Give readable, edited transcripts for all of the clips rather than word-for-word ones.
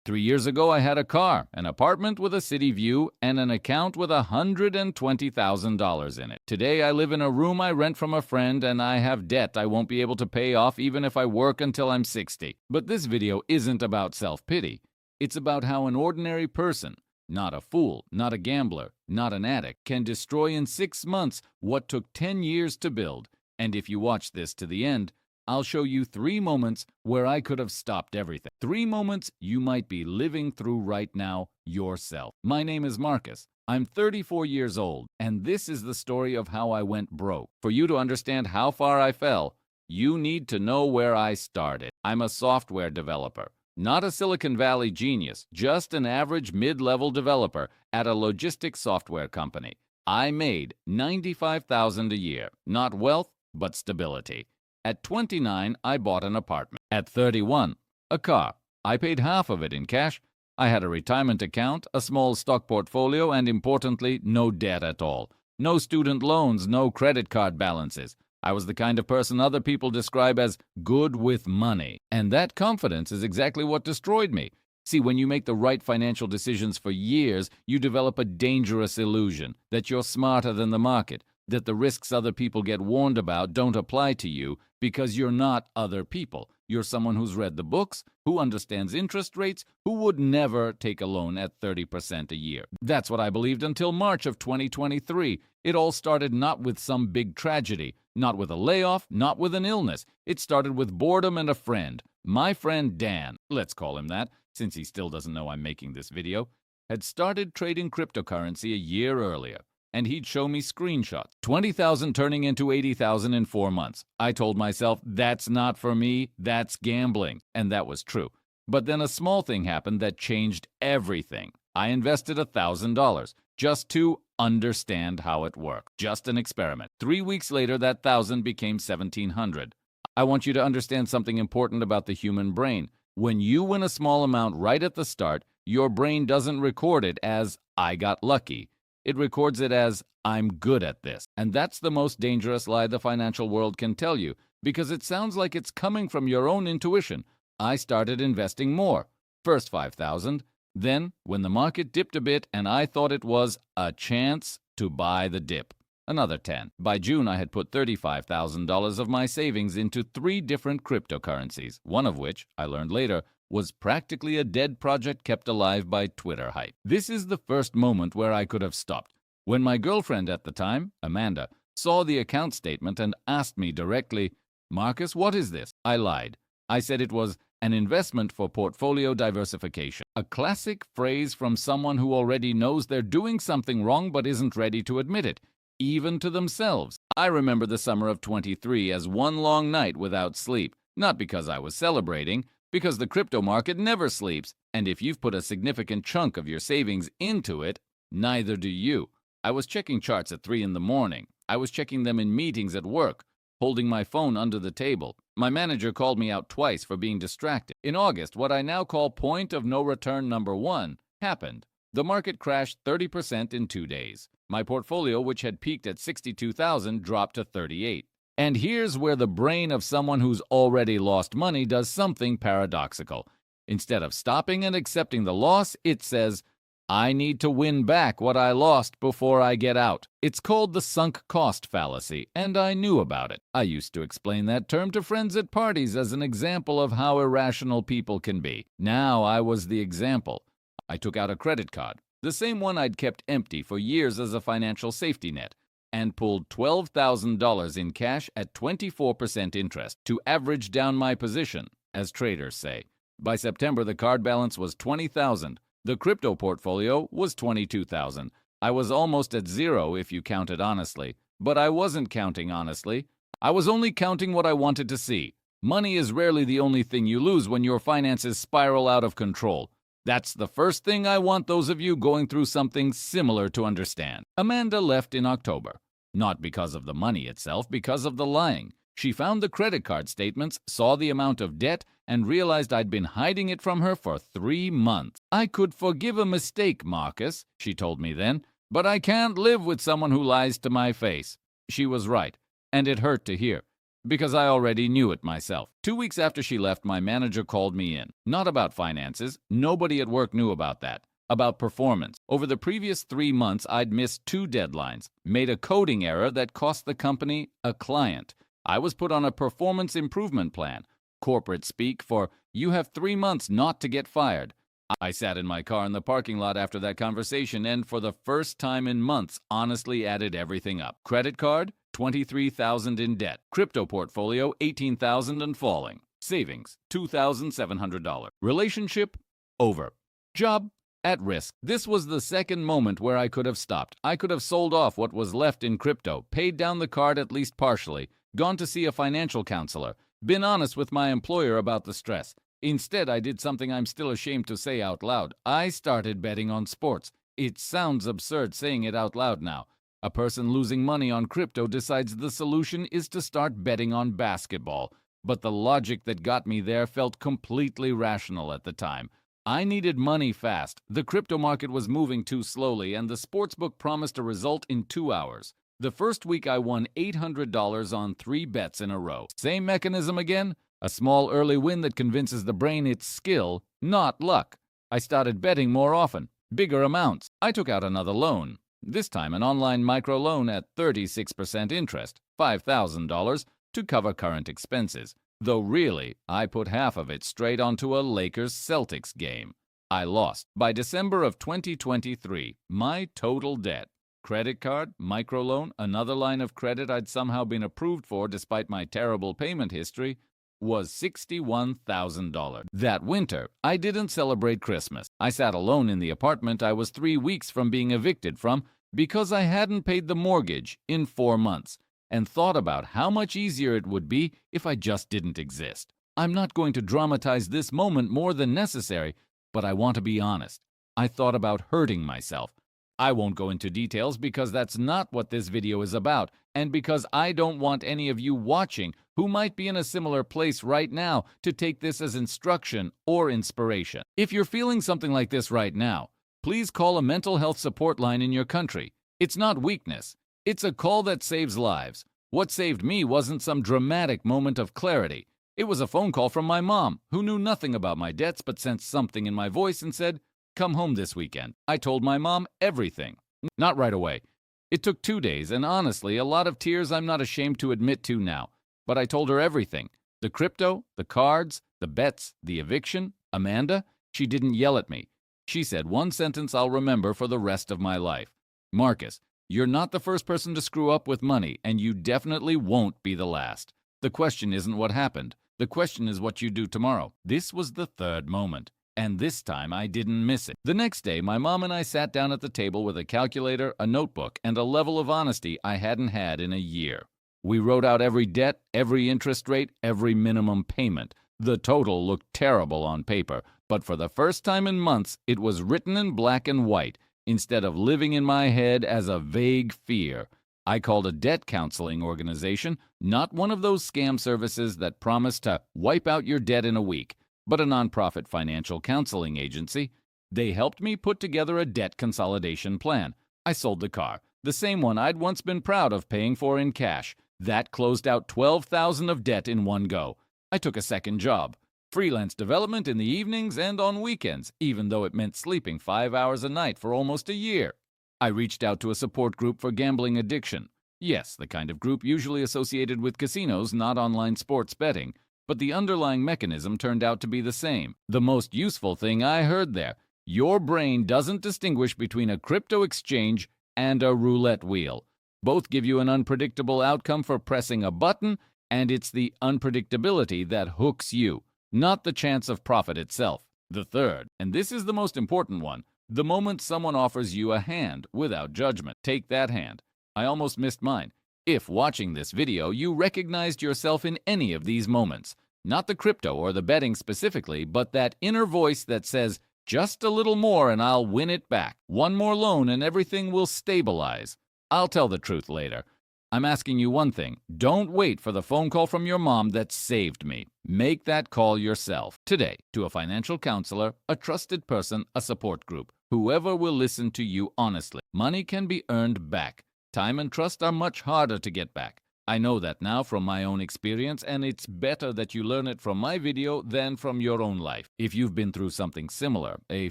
3 years ago, I had a car, an apartment with a city view, and an account with $120,000 in it. Today, I live in a room I rent from a friend, and I have debt I won't be able to pay off even if I work until I'm 60. But this video isn't about self-pity. It's about how an ordinary person, not a fool, not a gambler, not an addict, can destroy in 6 months what took 10 years to build. And if you watch this to the end, I'll show you 3 moments where I could have stopped everything. 3 moments you might be living through right now yourself. My name is Marcus. I'm 34 years old, and this is the story of how I went broke. For you to understand how far I fell, you need to know where I started. I'm a software developer. Not a Silicon Valley genius, just an average mid-level developer at a logistics software company. I made $95,000 a year, not wealth, but stability. At 29, I bought an apartment. At 31, a car. I paid half of it in cash. I had a retirement account, a small stock portfolio, and importantly, no debt at all. No student loans, no credit card balances. I was the kind of person other people describe as good with money. And that confidence is exactly what destroyed me. See, when you make the right financial decisions for years, you develop a dangerous illusion that you're smarter than the market, that the risks other people get warned about don't apply to you because you're not other people. You're someone who's read the books, who understands interest rates, who would never take a loan at 30% a year. That's what I believed until March of 2023. It all started not with some big tragedy, not with a layoff, not with an illness. It started with boredom and a friend. My friend Dan, let's call him that, since he still doesn't know I'm making this video, had started trading cryptocurrency a year earlier. And he'd show me screenshots. 20,000 turning into 80,000 in 4 months. I told myself, that's not for me, that's gambling. And that was true. But then a small thing happened that changed everything. I invested $1,000 just to understand how it worked. Just an experiment. 3 weeks later, that 1,000 became 1,700. I want you to understand something important about the human brain. When you win a small amount right at the start, your brain doesn't record it as, I got lucky. It records it as, I'm good at this. And that's the most dangerous lie the financial world can tell you, because it sounds like it's coming from your own intuition. I started investing more. First 5,000. Then, when the market dipped a bit and I thought it was a chance to buy the dip, another 10. By June, I had put $35,000 of my savings into 3 different cryptocurrencies, one of which, I learned later, was practically a dead project kept alive by Twitter hype. This is the first moment where I could have stopped. When my girlfriend at the time, Amanda, saw the account statement and asked me directly, Marcus, what is this? I lied. I said it was an investment for portfolio diversification. A classic phrase from someone who already knows they're doing something wrong but isn't ready to admit it, even to themselves. I remember the summer of 23 as one long night without sleep, not because I was celebrating, because the crypto market never sleeps, and if you've put a significant chunk of your savings into it, neither do you. I was checking charts at 3 in the morning. I was checking them in meetings at work, holding my phone under the table. My manager called me out twice for being distracted. In August, what I now call point of no return number 1 happened. The market crashed 30% in 2 days. My portfolio, which had peaked at 62,000, dropped to 38. And here's where the brain of someone who's already lost money does something paradoxical. Instead of stopping and accepting the loss, it says, I need to win back what I lost before I get out. It's called the sunk cost fallacy, and I knew about it. I used to explain that term to friends at parties as an example of how irrational people can be. Now I was the example. I took out a credit card, the same one I'd kept empty for years as a financial safety net, and pulled $12,000 in cash at 24% interest to average down my position, as traders say. By September, the card balance was $20,000. The crypto portfolio was $22,000. I was almost at zero if you counted honestly, but I wasn't counting honestly. I was only counting what I wanted to see. Money is rarely the only thing you lose when your finances spiral out of control. That's the first thing I want those of you going through something similar to understand. Amanda left in October. Not because of the money itself, because of the lying. She found the credit card statements, saw the amount of debt, and realized I'd been hiding it from her for 3 months. I could forgive a mistake, Marcus, she told me then, but I can't live with someone who lies to my face. She was right, and it hurt to hear. because I already knew it myself. 2 weeks after she left, my manager called me in. Not about finances. Nobody at work knew about that. About performance. Over the previous 3 months, I'd missed 2 deadlines, made a coding error that cost the company a client. I was put on a performance improvement plan, corporate speak for "you have 3 months not to get fired." I sat in my car in the parking lot after that conversation and, for the first time in months, honestly added everything up. Credit card, $23,000 in debt. Crypto portfolio, $18,000 and falling. Savings, $2,700. Relationship, over. Job, at risk. This was the second moment where I could have stopped. I could have sold off what was left in crypto, paid down the card at least partially, gone to see a financial counselor, been honest with my employer about the stress. Instead, I did something I'm still ashamed to say out loud. I started betting on sports. It sounds absurd saying it out loud now. A person losing money on crypto decides the solution is to start betting on basketball. But the logic that got me there felt completely rational at the time. I needed money fast. The crypto market was moving too slowly, and the sportsbook promised a result in 2 hours. The first week I won $800 on 3 bets in a row. Same mechanism again? A small early win that convinces the brain it's skill, not luck. I started betting more often, bigger amounts. I took out another loan, this time an online microloan at 36% interest, $5,000, to cover current expenses. Though really, I put half of it straight onto a Lakers-Celtics game. I lost. By December of 2023, my total debt, credit card, microloan, another line of credit I'd somehow been approved for despite my terrible payment history, was $61,000. That winter, I didn't celebrate Christmas. I sat alone in the apartment I was 3 weeks from being evicted from because I hadn't paid the mortgage in 4 months, and thought about how much easier it would be if I just didn't exist. I'm not going to dramatize this moment more than necessary, but I want to be honest. I thought about hurting myself. I won't go into details because that's not what this video is about, and because I don't want any of you watching who might be in a similar place right now to take this as instruction or inspiration. If you're feeling something like this right now, please call a mental health support line in your country. It's not weakness. It's a call that saves lives. What saved me wasn't some dramatic moment of clarity. It was a phone call from my mom, who knew nothing about my debts but sensed something in my voice and said, "Come home this weekend." I told my mom everything. Not right away. It took 2 days, and honestly, a lot of tears I'm not ashamed to admit to now. But I told her everything. The crypto, the cards, the bets, the eviction. Amanda, she didn't yell at me. She said one sentence I'll remember for the rest of my life. "Marcus, you're not the first person to screw up with money, and you definitely won't be the last. The question isn't what happened. The question is what you do tomorrow." This was the third moment. And this time I didn't miss it. The next day, my mom and I sat down at the table with a calculator, a notebook, and a level of honesty I hadn't had in a year. We wrote out every debt, every interest rate, every minimum payment. The total looked terrible on paper, but for the first time in months, it was written in black and white, instead of living in my head as a vague fear. I called a debt counseling organization, not one of those scam services that promise to wipe out your debt in a week, but a nonprofit financial counseling agency. They helped me put together a debt consolidation plan. I sold the car, the same one I'd once been proud of paying for in cash. That closed out $12,000 of debt in one go. I took a second job, freelance development in the evenings and on weekends, even though it meant sleeping 5 hours a night for almost a year. I reached out to a support group for gambling addiction. Yes, the kind of group usually associated with casinos, not online sports betting. But the underlying mechanism turned out to be the same. The most useful thing I heard there: your brain doesn't distinguish between a crypto exchange and a roulette wheel. Both give you an unpredictable outcome for pressing a button, and it's the unpredictability that hooks you, not the chance of profit itself. The third, and this is the most important one, the moment someone offers you a hand without judgment. Take that hand. I almost missed mine. If, watching this video, you recognized yourself in any of these moments, not the crypto or the betting specifically, but that inner voice that says, "Just a little more and I'll win it back. One more loan and everything will stabilize." I'll tell the truth later. I'm asking you one thing. Don't wait for the phone call from your mom that saved me. Make that call yourself today to a financial counselor, a trusted person, a support group, whoever will listen to you honestly. Money can be earned back. Time and trust are much harder to get back. I know that now from my own experience, and it's better that you learn it from my video than from your own life. If you've been through something similar, a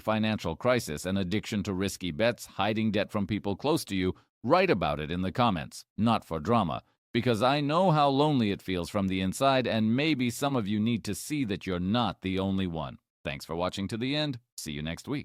financial crisis, an addiction to risky bets, hiding debt from people close to you, write about it in the comments, not for drama, because I know how lonely it feels from the inside, and maybe some of you need to see that you're not the only one. Thanks for watching to the end. See you next week.